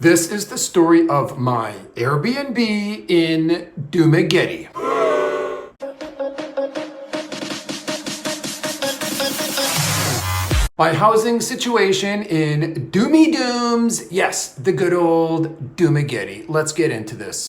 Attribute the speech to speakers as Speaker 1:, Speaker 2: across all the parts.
Speaker 1: This is the story of my Airbnb in Dumaguete. My housing situation in Doomy Dooms. Yes, the good old Dumaguete. Let's get into this.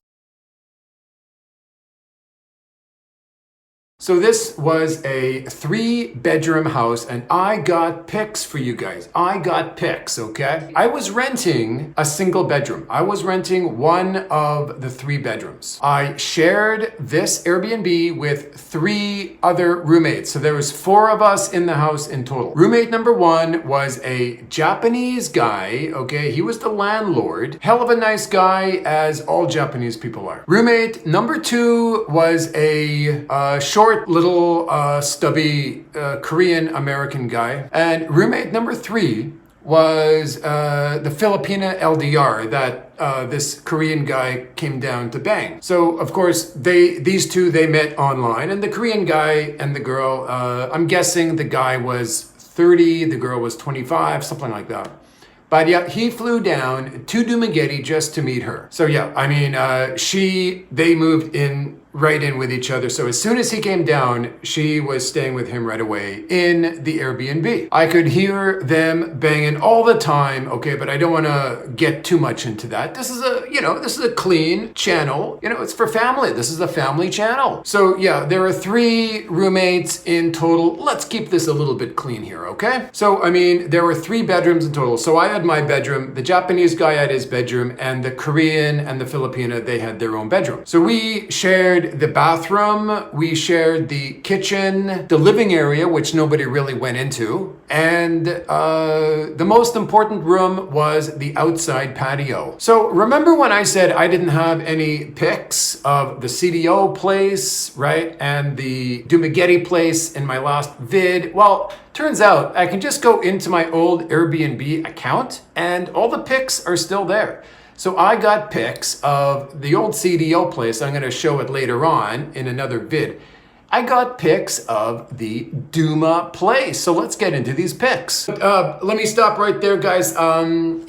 Speaker 1: So this was a 3-bedroom house and I got pics for you guys. I got pics, okay? I was renting a single bedroom. I was renting one of the 3 bedrooms. I shared this Airbnb with 3 other roommates. So there was 4 of us in the house in total. Roommate number 1 was a Japanese guy, okay? He was the landlord. Hell of a nice guy, as all Japanese people are. Roommate number 2 was a short little stubby Korean American guy, and roommate number 3 was the Filipina LDR that this Korean guy came down to bang. So of course these two met online, and the Korean guy and the girl, I'm guessing the guy was 30, the girl was 25, something like that. But yeah, he flew down to Dumaguete just to meet her. So yeah, I mean, they moved right in with each other. So as soon as he came down, she was staying with him right away in the Airbnb. I could hear them banging all the time, okay, but I don't want to get too much into that. This is a clean channel. It's for family. This is a family channel. So yeah, there are 3 roommates in total. Let's keep this a little bit clean here, okay? So, I mean, there were 3 bedrooms in total. So I had my bedroom, the Japanese guy had his bedroom, and the Korean and the Filipina, they had their own bedroom. So we shared the bathroom, we shared the kitchen, the living area, which nobody really went into, and the most important room was the outside patio. So remember when I said I didn't have any pics of the CDO place, right, and the Dumaguete place in my last vid? Well, turns out I can just go into my old Airbnb account and all the pics are still there. So I got pics of the old CDO place. I'm going to show it later on in another vid. I got pics of the Duma place. So let's get into these pics. Let me stop right there, guys.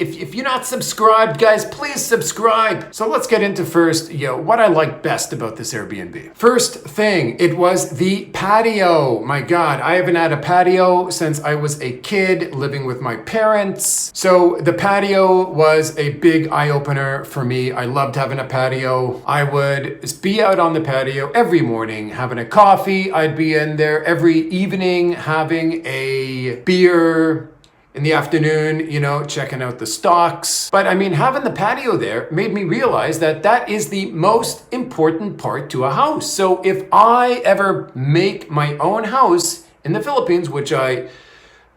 Speaker 1: If you're not subscribed, guys, please subscribe. So let's get into first, what I like best about this Airbnb. First thing, it was the patio. My God, I haven't had a patio since I was a kid living with my parents. So the patio was a big eye-opener for me. I loved having a patio. I would be out on the patio every morning having a coffee. I'd be in there every evening having a beer in the afternoon, checking out the stocks. But I mean, having the patio there made me realize that that is the most important part to a house. So if I ever make my own house in the Philippines, which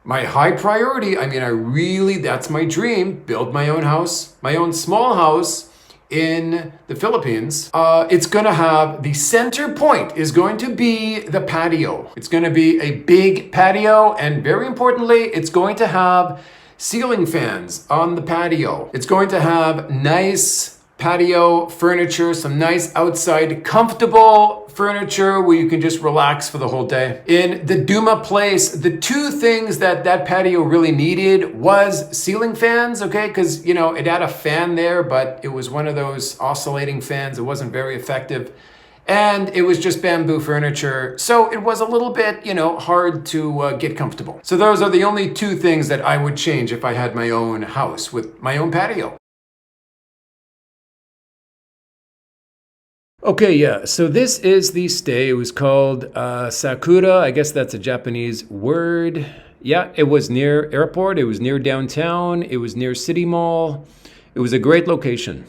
Speaker 1: my high priority, that's my dream, build my own house, my own small house in the Philippines, it's going to have, the center point is going to be the patio. It's going to be a big patio, and very importantly, it's going to have ceiling fans on the patio. It's going to have nice patio furniture, some nice outside comfortable furniture where you can just relax for the whole day. In the Duma place, the 2 things that patio really needed was ceiling fans, okay? Because, it had a fan there, but it was one of those oscillating fans. It wasn't very effective. And it was just bamboo furniture. So it was a little bit, hard to get comfortable. So those are the only 2 things that I would change if I had my own house with my own patio. Okay, yeah, so this is the stay. It was called Sakura. I guess that's a Japanese word. Yeah, it was near airport. It was near downtown. It was near City Mall. It was a great location.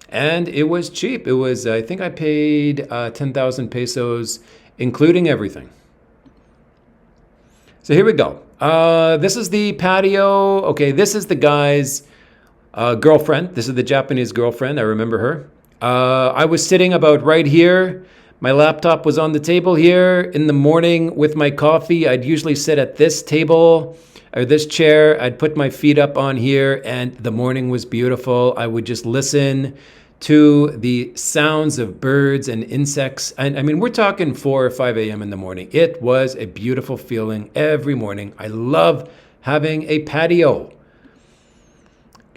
Speaker 1: And it was cheap. It was, I think I paid 10,000 pesos, including everything. So here we go. This is the patio. Okay, this is the guy's girlfriend. This is the Japanese girlfriend. I remember her. I was sitting about right here. My laptop was on the table here. In the morning with my coffee, I'd usually sit at this table or this chair. I'd put my feet up on here, and the morning was beautiful. I would just listen to the sounds of birds and insects. And we're talking 4 or 5 a.m. in the morning. It was a beautiful feeling every morning. I love having a patio.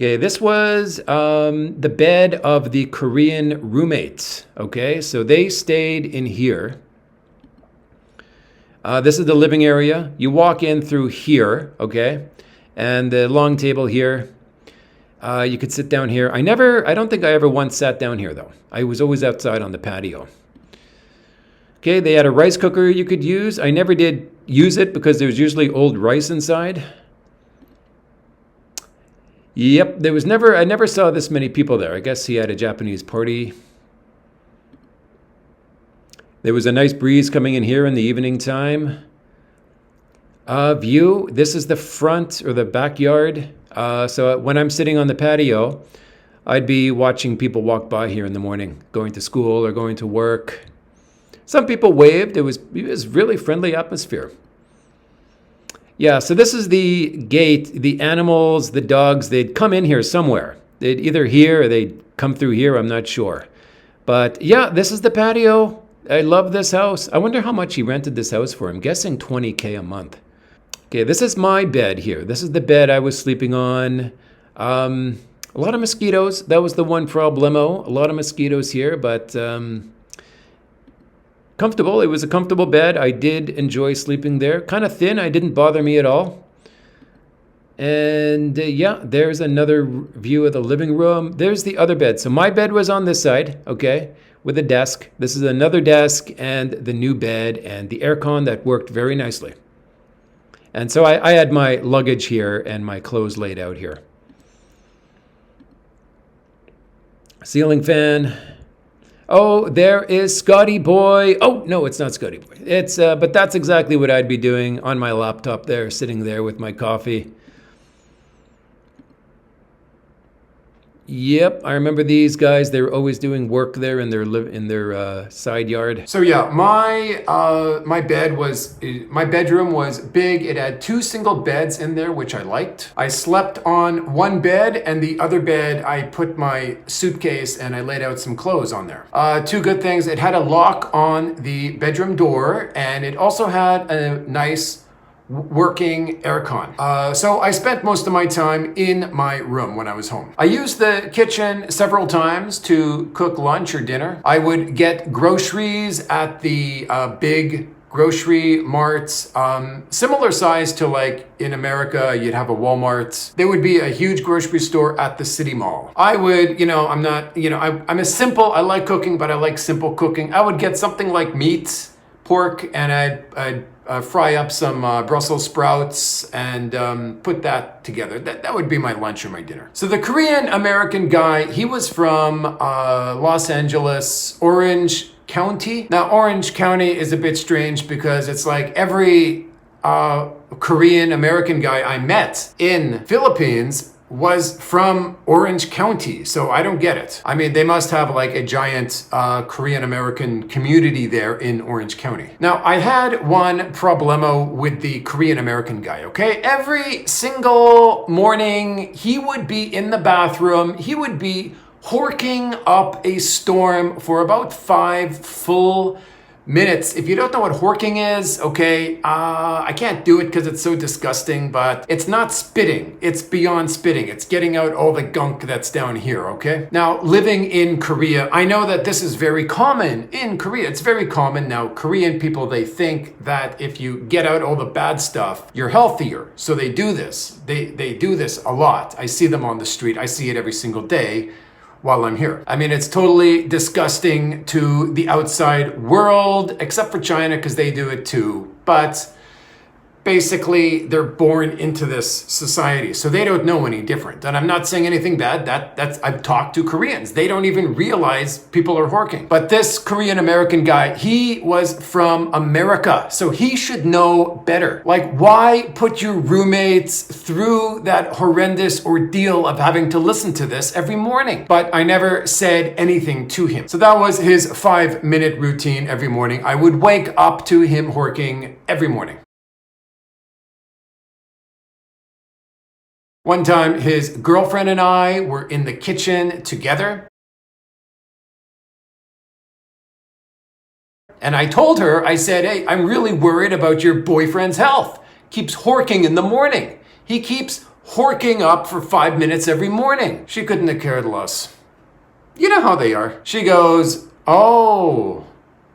Speaker 1: Okay, this was the bed of the Korean roommates. Okay, so they stayed in here. This is the living area. You walk in through here, okay? And the long table here. You could sit down here. I don't think I ever once sat down here though. I was always outside on the patio. Okay, they had a rice cooker you could use. I never did use it because there was usually old rice inside. Yep, I never saw this many people there. I guess he had a Japanese party. There was a nice breeze coming in here in the evening time. View, this is the front or the backyard. So when I'm sitting on the patio, I'd be watching people walk by here in the morning, going to school or going to work. Some people waved. It was really friendly atmosphere. Yeah, so this is the gate. The animals, the dogs, they'd come in here somewhere. They'd either here or they'd come through here, I'm not sure. But yeah, this is the patio. I love this house. I wonder how much he rented this house for. I'm guessing $20K a month. Okay, this is my bed here. This is the bed I was sleeping on. A lot of mosquitoes. That was the one problemo. A lot of mosquitoes here, but comfortable. It was a comfortable bed. I did enjoy sleeping there. Kind of thin. It didn't bother me at all. And yeah, there's another view of the living room. There's the other bed. So my bed was on this side, okay, with a desk. This is another desk and the new bed and the aircon that worked very nicely. And so I had my luggage here and my clothes laid out here. Ceiling fan. Oh, there is Scotty Boy. Oh, no, it's not Scotty Boy. But that's exactly what I'd be doing on my laptop there, sitting there with my coffee. Yep, I remember these guys. They were always doing work there in their side yard. So yeah, my bedroom was big. It had 2 single beds in there, which I liked. I slept on one bed, and the other bed I put my suitcase and I laid out some clothes on there. 2 good things: it had a lock on the bedroom door, and it also had a nice working aircon. So I spent most of my time in my room when I was home. I used the kitchen several times to cook lunch or dinner. I would get groceries at the big grocery marts, similar size to like in America, you'd have a Walmart. There would be a huge grocery store at the city mall. I would, I'm like cooking, but I like simple cooking. I would get something like meat, pork, and I'd fry up some Brussels sprouts and put that together. That would be my lunch or my dinner. So the Korean American guy, he was from Los Angeles, Orange County. Now Orange County is a bit strange because it's like every Korean American guy I met in Philippines was from Orange County, so I don't get it. I mean, they must have like a giant Korean American community there in Orange County. Now, I had one problemo with the Korean American guy, okay? Every single morning, he would be in the bathroom, he would be horking up a storm for about 5 full minutes. If you don't know what horking is, okay, I can't do it because it's so disgusting, but it's not spitting. It's beyond spitting. It's getting out all the gunk that's down here, okay? Now, living in Korea, I know that this is very common in Korea. It's very common. Now, Korean people, they think that if you get out all the bad stuff, you're healthier. So they do this. They do this a lot. I see them on the street. I see it every single day while I'm here. I mean, it's totally disgusting to the outside world, except for China, because they do it too. But basically, they're born into this society, so they don't know any different. And I'm not saying anything bad. I've talked to Koreans. They don't even realize people are horking. But this Korean American guy, he was from America, so he should know better. Like, why put your roommates through that horrendous ordeal of having to listen to this every morning? But I never said anything to him. So that was his 5-minute routine every morning. I would wake up to him horking every morning. One time, his girlfriend and I were in the kitchen together. And I told her, I said, hey, I'm really worried about your boyfriend's health. Keeps horking in the morning. He keeps horking up for 5 minutes every morning. She couldn't have cared less. You know how they are. She goes, "Oh,"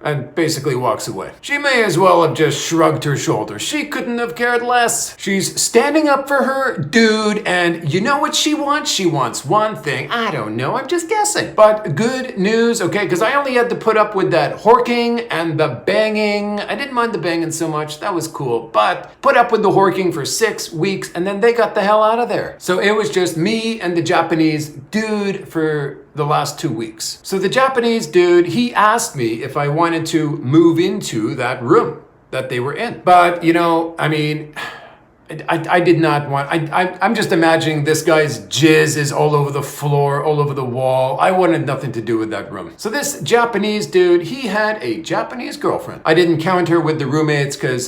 Speaker 1: and basically walks away. She may as well have just shrugged her shoulders. She couldn't have cared less. She's standing up for her dude, and you know what she wants? She wants one thing. I don't know, I'm just guessing. But good news, okay, because I only had to put up with that horking and the banging. I didn't mind the banging so much, that was cool. But put up with the horking for 6 weeks, and then they got the hell out of there. So it was just me and the Japanese dude for the last 2 weeks. So the Japanese dude, he asked me if I wanted to move into that room that they were in. But, you know, I mean, I did not want, I'm just imagining this guy's jizz is all over the floor, all over the wall. I wanted nothing to do with that room. So this Japanese dude, he had a Japanese girlfriend. I didn't count her with the roommates because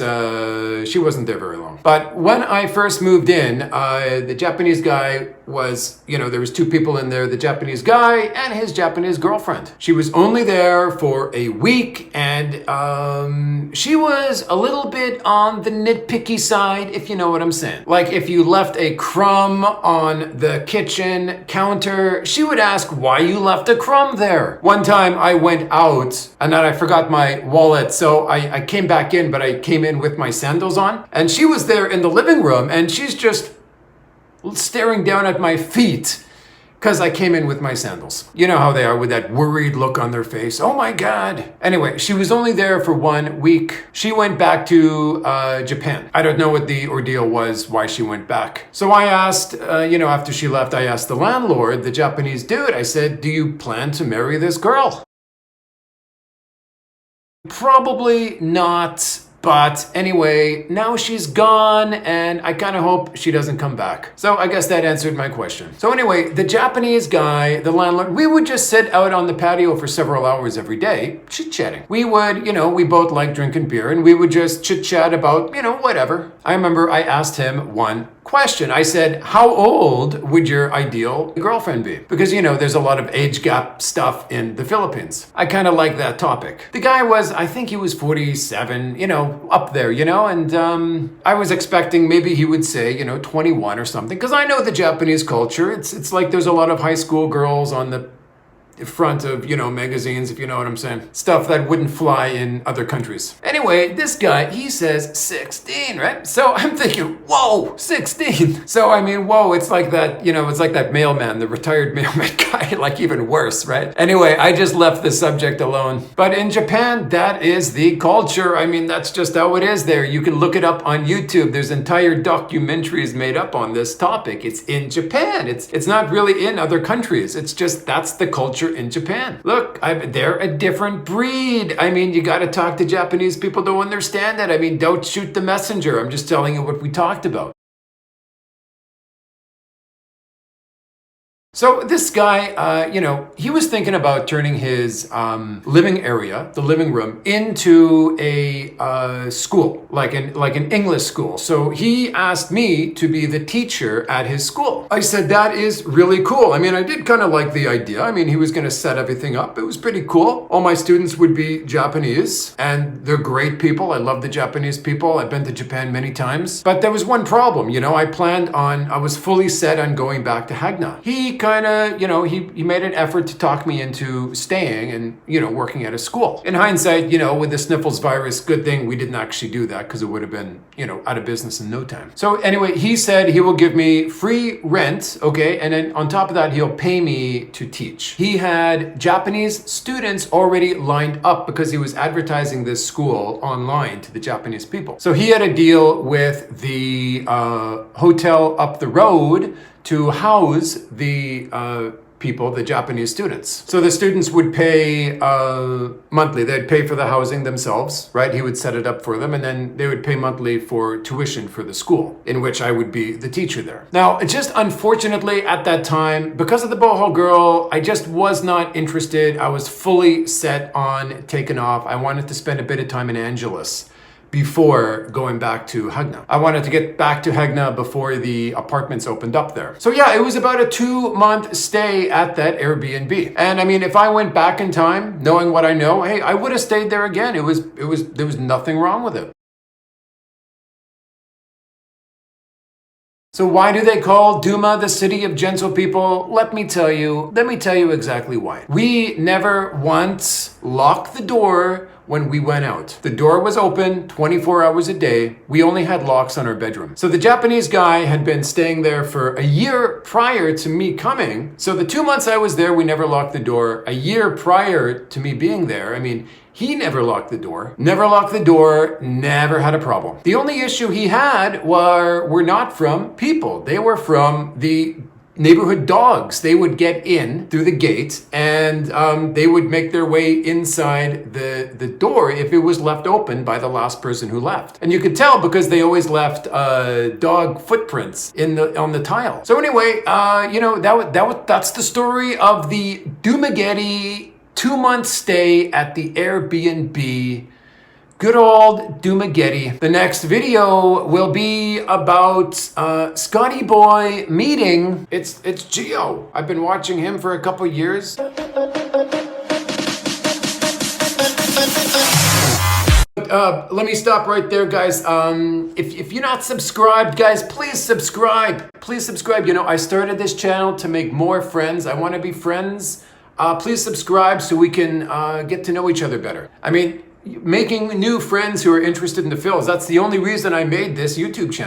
Speaker 1: she wasn't there very long. But when I first moved in, the Japanese guy was, you know, there was 2 people in there, the Japanese guy and his Japanese girlfriend. She was only there for a week, and she was a little bit on the nitpicky side, if you know what I'm saying. Like if you left a crumb on the kitchen counter, she would ask why you left a crumb there. One time I went out and then I forgot my wallet, so I came back in, but I came in with my sandals on, and she was there in the living room, and she's just staring down at my feet because I came in with my sandals. You know how they are with that worried look on their face. Oh my God. Anyway, she was only there for 1 week. She went back to Japan. I don't know what the ordeal was, why she went back. So I asked, you know, after she left, I asked the landlord, the Japanese dude, I said, "Do you plan to marry this girl?" Probably not. But anyway, now she's gone, and I kind of hope she doesn't come back. So I guess that answered my question. So anyway, the Japanese guy, the landlord, we would just sit out on the patio for several hours every day, chit-chatting. We would, you know, we both like drinking beer, and we would just chit-chat about, you know, whatever. I remember I asked him one question. I said, "How old would your ideal girlfriend be?" Because, you know, there's a lot of age gap stuff in the Philippines. I kind of like that topic. The guy was, I think he was 47, you know, up there, you know, and I was expecting maybe he would say, you know, 21 or something, because I know the Japanese culture. It's like there's a lot of high school girls on the front of, you know, magazines, if you know what I'm saying. Stuff that wouldn't fly in other countries. Anyway, this guy, he says 16, right? So I'm thinking, whoa, 16. So I mean, whoa, it's like that, you know, it's like that mailman, the retired mailman guy, like even worse, right? Anyway, I just left the subject alone. But in Japan, that is the culture. I mean, that's just how it is there. You can look it up on YouTube. There's entire documentaries made up on this topic. It's in Japan. It's not really in other countries. It's just, that's the culture in Japan. Look, they're a different breed. I mean, you got to talk to Japanese people to understand that. I mean, don't shoot the messenger. I'm just telling you what we talked about. So this guy, you know, he was thinking about turning his living area, the living room, into a school, like an English school. So he asked me to be the teacher at his school. I said, that is really cool. I mean, I did kind of like the idea. I mean, he was going to set everything up. It was pretty cool. All my students would be Japanese, and they're great people. I love the Japanese people. I've been to Japan many times. But there was one problem, you know, I was fully set on going back to Hagna. He kind of, you know, he made an effort to talk me into staying and, you know, working at a school. In hindsight, you know, with the sniffles virus, good thing we didn't actually do that, because it would have been, you know, out of business in no time. So anyway, he said he will give me free rent, okay, and then on top of that, he'll pay me to teach. He had Japanese students already lined up because he was advertising this school online to the Japanese people. So he had a deal with the hotel up the road to house the people, the Japanese students. So the students would pay monthly. They'd pay for the housing themselves, right? He would set it up for them, and then they would pay monthly for tuition for the school, in which I would be the teacher there. Now, just unfortunately at that time, because of the boho girl, I just was not interested. I was fully set on taking off. I wanted to spend a bit of time in Angeles before going back to Hagna. I wanted to get back to Hagna before the apartments opened up there. So yeah, it was about a 2-month stay at that Airbnb. And I mean, if I went back in time, knowing what I know, hey, I would have stayed there again. There was nothing wrong with it. So why do they call Duma the city of gentle people? Let me tell you exactly why. We never once locked the door when we went out. The door was open 24 hours a day. We only had locks on our bedroom. So the Japanese guy had been staying there for a year prior to me coming. So the 2 months I was there, we never locked the door. A year prior to me being there, he never locked the door, never had a problem. The only issue he had were not from people. They were from the neighborhood dogs. They would get in through the gate and they would make their way inside the door if it was left open by the last person who left. And you could tell because they always left dog footprints on the tile. So anyway, that's the story of the Dumaguete 2-month stay at the Airbnb. Good old Dumaguete. The next video will be about Scotty Boy meeting. It's Gio. I've been watching him for a couple years. Let me stop right there, guys. If you're not subscribed, guys, please subscribe. Please subscribe. I started this channel to make more friends. I want to be friends. Please subscribe so we can get to know each other better. Making new friends who are interested in the films. That's the only reason I made this YouTube channel.